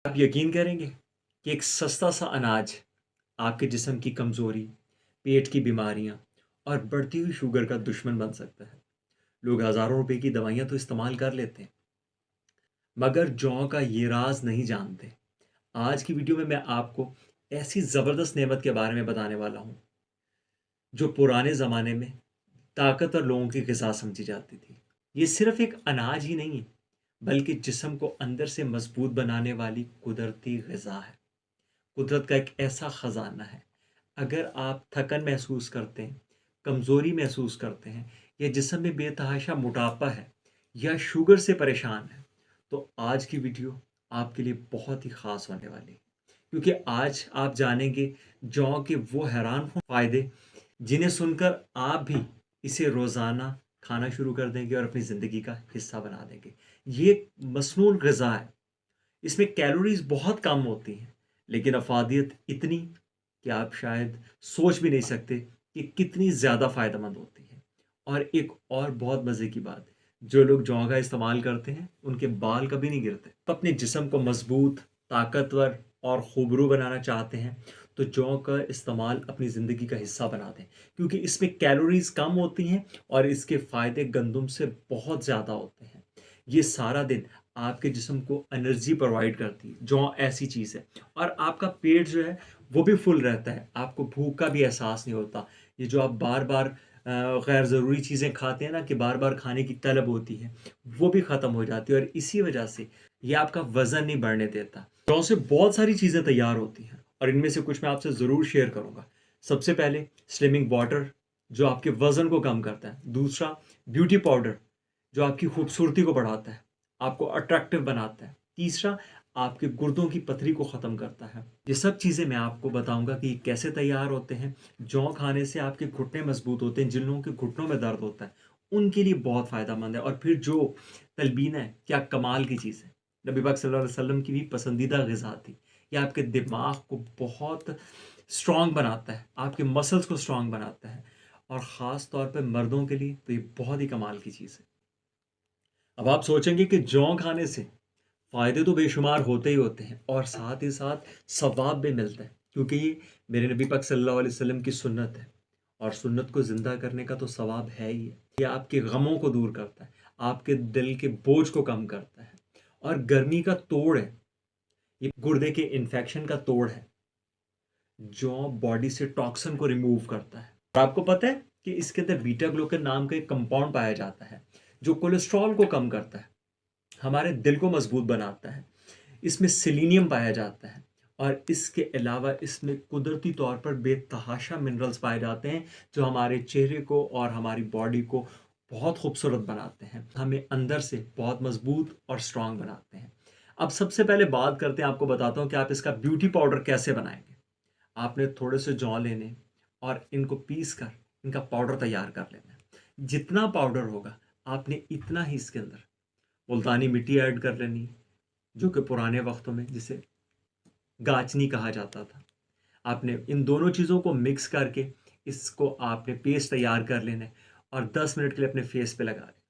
आप यकीन करेंगे कि एक सस्ता सा अनाज आपके जिस्म की कमज़ोरी, पेट की बीमारियाँ और बढ़ती हुई शुगर का दुश्मन बन सकता है। लोग हज़ारों रुपए की दवाइयाँ तो इस्तेमाल कर लेते हैं, मगर जौ का ये राज़ नहीं जानते। आज की वीडियो में मैं आपको ऐसी ज़बरदस्त नेमत के बारे में बताने वाला हूँ, जो पुराने ज़माने में ताकतवर लोगों की ग़िज़ा समझी जाती थी। ये सिर्फ़ एक अनाज ही नहीं है, बल्कि जिस्म को अंदर से मज़बूत बनाने वाली कुदरती ग़िज़ा है। कुदरत का एक ऐसा ख़ज़ाना है। अगर आप थकन महसूस करते हैं, कमज़ोरी महसूस करते हैं या जिस्म में बेतहाशा मोटापा है या शुगर से परेशान हैं, तो आज की वीडियो आपके लिए बहुत ही ख़ास होने वाली है। क्योंकि आज आप जानेंगे जौ के वो हैरान फ़ायदे जिन्हें सुनकर आप भी इसे रोज़ाना खाना शुरू कर देंगे और अपनी ज़िंदगी का हिस्सा बना देंगे। ये एक मसनून ग़िज़ा है। इसमें कैलोरीज़ बहुत कम होती हैं, लेकिन अफ़ादियत इतनी कि आप शायद सोच भी नहीं सकते कि कितनी ज़्यादा फ़ायदेमंद होती है। और एक और बहुत मज़े की बात, जो लोग जौ का इस्तेमाल करते हैं, उनके बाल कभी नहीं गिरते। तो अपने जिस्म को मज़बूत, ताकतवर और खूबरू बनाना चाहते हैं, तो जौ का इस्तेमाल अपनी ज़िंदगी का हिस्सा बना दें, क्योंकि इसमें कैलोरीज़ कम होती हैं और इसके फ़ायदे गंदम से बहुत ज़्यादा होते हैं। ये सारा दिन आपके जिस्म को एनर्जी प्रोवाइड करती है। जौ ऐसी चीज़ है और आपका पेट जो है वो भी फुल रहता है, आपको भूख का भी एहसास नहीं होता। ये जो आप बार-बार गैर ज़रूरी चीज़ें खाते हैं ना, कि बार-बार खाने की तलब होती है, वो भी ख़त्म हो जाती है और इसी वजह से ये आपका वज़न नहीं बढ़ने देता। जौ से बहुत सारी चीज़ें तैयार होती हैं और इनमें से कुछ मैं आपसे ज़रूर शेयर करूँगा। सबसे पहले स्लिमिंग वाटर, जो आपके वज़न को कम करता है। दूसरा ब्यूटी पाउडर, जो आपकी खूबसूरती को बढ़ाता है, आपको अट्रैक्टिव बनाता है। तीसरा, आपके गुर्दों की पथरी को ख़त्म करता है। ये सब चीज़ें मैं आपको बताऊँगा कि ये कैसे तैयार होते हैं। जौ खाने से आपके घुटने मज़बूत होते हैं। जिन लोगों के घुटनों में दर्द होता है, उनके लिए बहुत फ़ायदेमंद है। और फिर जो तलबीना है, क्या कमाल की चीज़ है। नबी पाक सल्लल्लाहु अलैहि वसल्लम की भी पसंदीदा ग़िज़ा थी। ये आपके दिमाग को बहुत स्ट्रॉन्ग बनाता है, आपके मसल्स को स्ट्रॉन्ग बनाता है और ख़ास तौर पे मर्दों के लिए तो ये बहुत ही कमाल की चीज़ है। अब आप सोचेंगे कि जौ खाने से फ़ायदे तो बेशुमार होते ही होते हैं और साथ ही साथ सवाब भी मिलता है, क्योंकि ये मेरे नबी पाक सल्लल्लाहु अलैहि वसल्लम की सुन्नत है और सुन्नत को ज़िंदा करने का तो सवाब है ही है। ये आपके गमों को दूर करता है, आपके दिल के बोझ को कम करता है और गर्मी का तोड़ है। ये गुर्दे के इन्फेक्शन का तोड़ है। जौ बॉडी से टॉक्सिन को रिमूव करता है। और आपको पता है कि इसके अंदर बीटा ग्लूकन नाम का एक कंपाउंड पाया जाता है, जो कोलेस्ट्रॉल को कम करता है, हमारे दिल को मजबूत बनाता है। इसमें सेलेनियम पाया जाता है और इसके अलावा इसमें कुदरती तौर पर बेतहाशा मिनरल्स पाए जाते हैं, जो हमारे चेहरे को और हमारी बॉडी को बहुत खूबसूरत बनाते हैं, हमें अंदर से बहुत मजबूत और स्ट्रांग बनाते हैं। अब सबसे पहले बात करते हैं, आपको बताता हूँ कि आप इसका ब्यूटी पाउडर कैसे बनाएंगे। आपने थोड़े से जौ लेने और इनको पीस कर इनका पाउडर तैयार कर लेना है। जितना पाउडर होगा, आपने इतना ही इसके अंदर मुल्तानी मिट्टी ऐड कर लेनी है, जो कि पुराने वक्तों में जिसे गाचनी कहा जाता था। आपने इन दोनों चीज़ों को मिक्स करके इसको आपने पेस्ट तैयार कर लेना है और 10 मिनट के लिए अपने फेस पे लगा लें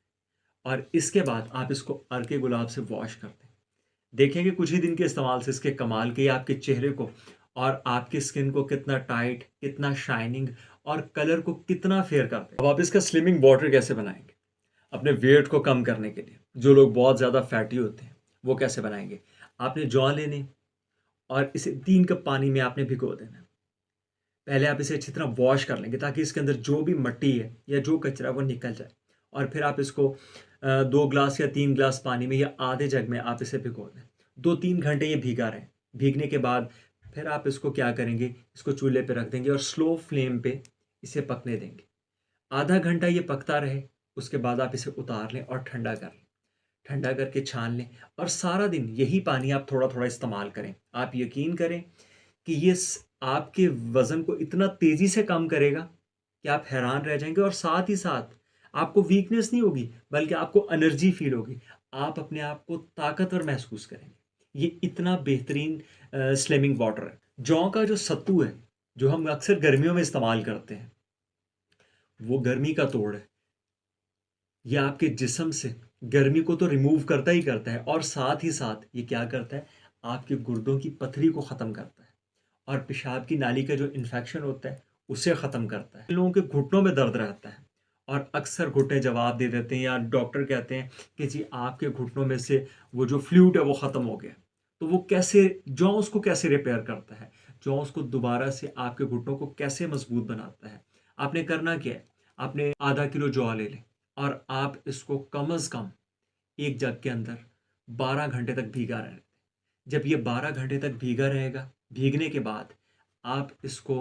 और इसके बाद आप इसको अर्के गुलाब से वॉश कर दें। देखेंगे कुछ ही दिन के इस्तेमाल से इसके कमाल के, ये आपके चेहरे को और आपकी स्किन को कितना टाइट, कितना शाइनिंग और कलर को कितना फेयर कर दे। अब आप इसका स्लिमिंग वाटर कैसे बनाएंगे अपने वेट को कम करने के लिए? जो लोग बहुत ज़्यादा फैटी होते हैं, वो कैसे बनाएंगे? आपने जौ लेने और इसे 3 कप पानी में आपने भिगो देना है। पहले आप इसे अच्छी तरह वॉश कर लेंगे, ताकि इसके अंदर जो भी मिट्टी है या जो कचरा है वो निकल जाए। और फिर आप इसको 2 ग्लास या 3 ग्लास पानी में या आधे जग में आप इसे भिगो दें। 2-3 घंटे ये भीगा रहे। भीगने के बाद फिर आप इसको क्या करेंगे, इसको चूल्हे पे रख देंगे और स्लो फ्लेम पे इसे पकने देंगे। आधा घंटा ये पकता रहे, उसके बाद आप इसे उतार लें और ठंडा कर लें। ठंडा करके छान लें और सारा दिन यही पानी आप थोड़ा-थोड़ा इस्तेमाल करें। आप यकीन करें कि ये आपके वज़न को इतना तेज़ी से कम करेगा कि आप हैरान रह जाएँगे और साथ ही साथ आपको वीकनेस नहीं होगी, बल्कि आपको एनर्जी फ़ील होगी। आप अपने आप को ताकतवर महसूस करेंगे। ये इतना बेहतरीन स्लिमिंग वाटर है। जौ का जो सत्तू है, जो हम अक्सर गर्मियों में इस्तेमाल करते हैं, वो गर्मी का तोड़ है। ये आपके जिस्म से गर्मी को तो रिमूव करता ही करता है और साथ ही साथ ये क्या करता है, आपके गुर्दों की पथरी को ख़त्म करता है और पेशाब की नाली का जो इन्फेक्शन होता है उसे ख़त्म करता है। लोगों के घुटनों में दर्द रहता है और अक्सर घुटने जवाब दे देते हैं या डॉक्टर कहते हैं कि जी आपके घुटनों में से वो जो फ्लूइड है वो ख़त्म हो गया। तो वो कैसे जौ उसको कैसे रिपेयर करता है, जौ उसको दोबारा से आपके घुटनों को कैसे मजबूत बनाता है। आपने करना क्या है, आपने आधा किलो जौ ले लें और आप इसको कम अज़ कम एक जग के अंदर 12 घंटे तक भीगा रहने दें। जब ये 12 घंटे तक भीगा रहेगा, भीगने के बाद आप इसको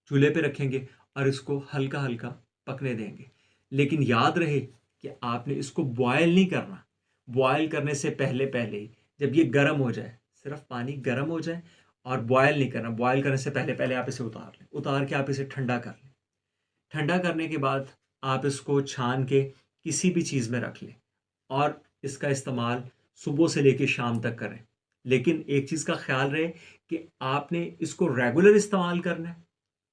चूल्हे पे रखेंगे और इसको हल्का हल्का पकने देंगे। लेकिन याद रहे कि आपने इसको बॉयल नहीं करना। बॉयल करने से पहले पहले ही जब ये गर्म हो जाए, सिर्फ पानी गर्म हो जाए और बॉयल नहीं करना। बॉयल करने से पहले पहले आप इसे उतार लें, उतार के आप इसे ठंडा कर लें। ठंडा करने के बाद आप इसको छान के किसी भी चीज़ में रख लें और इसका इस्तेमाल सुबह से लेके शाम तक करें। लेकिन एक चीज़ का ख्याल रहे कि आपने इसको रेगुलर इस्तेमाल करना है,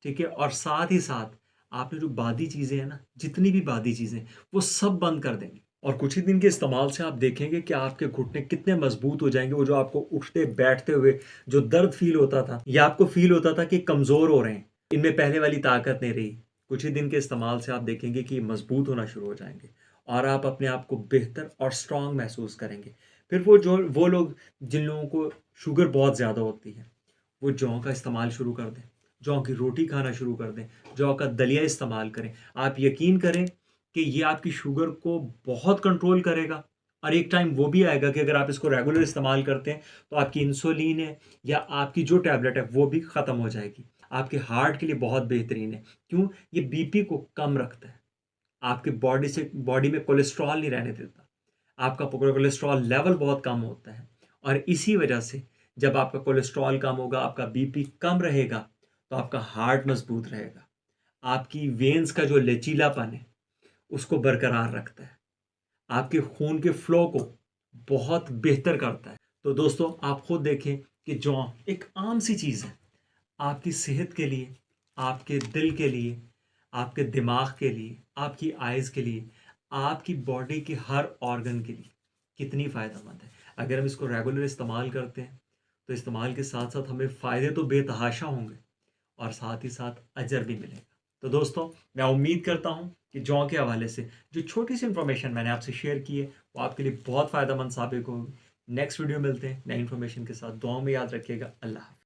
ठीक है? और साथ ही साथ आपने जो बादी चीज़ें हैं ना, जितनी भी बादी चीज़ें, वो सब बंद कर देंगे और कुछ ही दिन के इस्तेमाल से आप देखेंगे कि आपके घुटने कितने मज़बूत हो जाएँगे। वो जो आपको उठते-बैठते हुए जो दर्द फ़ील होता था या आपको फ़ील होता था कि कमज़ोर हो रहे हैं, इनमें पहले वाली ताकत नहीं रही। कुछ ही दिन के इस्तेमाल से आप देखेंगे कि ये मज़बूत होना शुरू हो जाएँगे और आप अपने आप को बेहतर और स्ट्रॉन्ग महसूस करेंगे। फिर वो लोग जिन लोगों को शुगर बहुत ज़्यादा होती है, वो जौ का इस्तेमाल शुरू कर दें। जौ की रोटी खाना शुरू कर दें, जौ का दलिया इस्तेमाल करें। आप यकीन करें कि ये आपकी शुगर को बहुत कंट्रोल करेगा और एक टाइम वो भी आएगा कि अगर आप इसको रेगुलर इस्तेमाल करते हैं, तो आपकी इंसुलिन है या आपकी जो टैबलेट है, वो भी ख़त्म हो जाएगी। आपके हार्ट के लिए बहुत बेहतरीन है। क्यों? ये बीपी को कम रखता है। आपकी बॉडी में कोलेस्ट्रॉल नहीं रहने देता। आपका कोलेस्ट्रॉल लेवल बहुत कम होता है और इसी वजह से जब आपका कोलेस्ट्रॉल कम होगा, आपका बीपी कम रहेगा, तो आपका हार्ट मजबूत रहेगा। आपकी वेन्स का जो लचीलापन है, उसको बरकरार रखता है। आपके खून के फ्लो को बहुत बेहतर करता है। तो दोस्तों, आप खुद देखें कि जौ एक आम सी चीज़ है। आपकी सेहत के लिए, आपके दिल के लिए, आपके दिमाग के लिए, आपकी आइज़ के लिए, आपकी बॉडी के हर ऑर्गन के लिए कितनी फ़ायदेमंद है। अगर हम इसको रेगुलर इस्तेमाल करते हैं, तो इस्तेमाल के साथ-साथ हमें फ़ायदे तो बेतहाशा होंगे और साथ ही साथ अजर भी मिलेगा। तो दोस्तों, मैं उम्मीद करता हूँ कि जौ के हवाले से जो छोटी-सी इन्फॉर्मेशन मैंने आपसे शेयर की है, वो आपके लिए बहुत फ़ायदेमंद साबित होगी। नेक्स्ट वीडियो मिलते हैं नई इन्फॉर्मेशन के साथ। दुआओं में याद रखिएगा। अल्लाह हाफ़िज़।